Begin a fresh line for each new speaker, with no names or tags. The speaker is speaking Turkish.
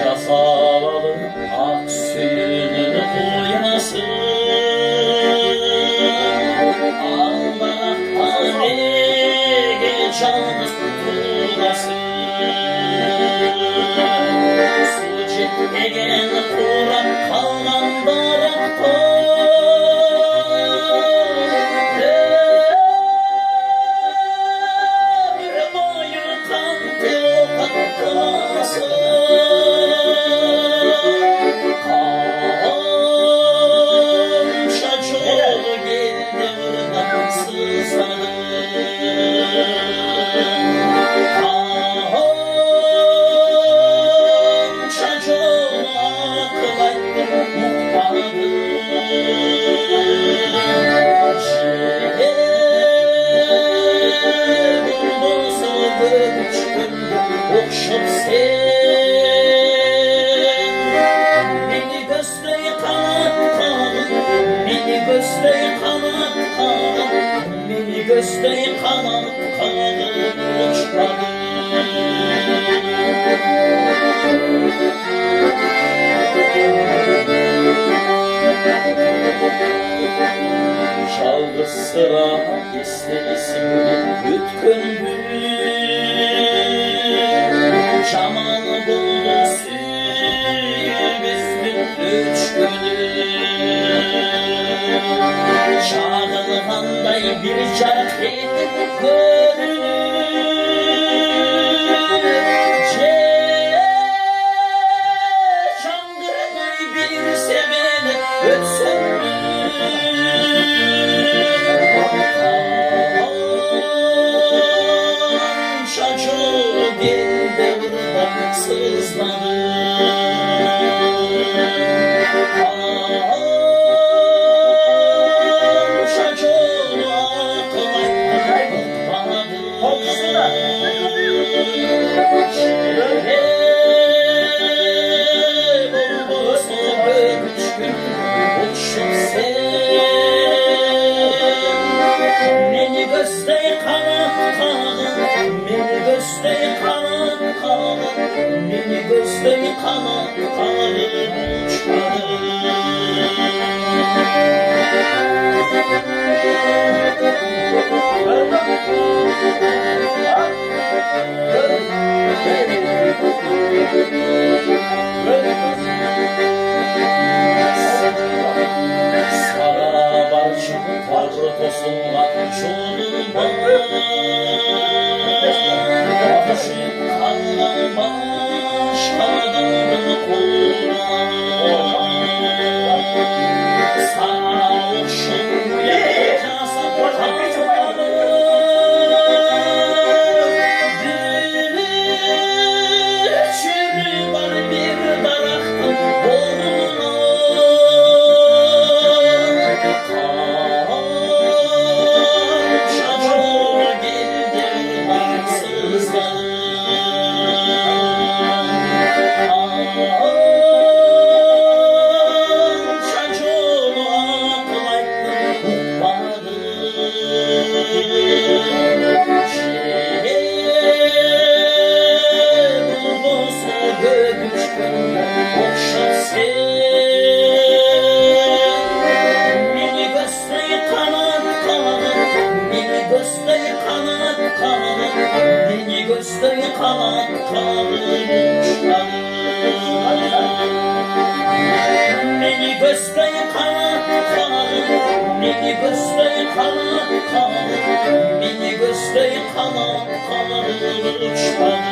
Casavalım ak suyunun uyası, Allah'tanege canlı kurası. Su çekmegen kurak kalan darak ömür boyu kan teokat kılası. Kamça çoğu geldi buradan sızladı. Kamça çoğu aklaydı muhtardı. Buldozu göçtüm okşup sen. Beni gösteri kanat kanat, beni gösteri kanat kanat, beni gösteri kanat kanat uçmadı. Çaldı sıra istemesimde ütkündü. Çaman buldu suyu bizdim 3 günü. Çağılğanday bir carket görünür. Çangırday bir sevene ötsün. Şaşır geldi buradan sızladı. Şaşır aklaydı banadı. Bulbusu göçkün uçup sen. Beni göster kanat kanat, beni göster kanat kanat, beni göster kanat kanat Sara barçın tarı tosunla çolunma. Aşık kandan başkadan kullan. Sana uçun yakasa kanı. Büçür var bir darakın boruna. Beni göster kanat kanat uçmadı. Beni göster kanat kanat, beni göster kanat kanat, beni göster kanat kanat uçmadı.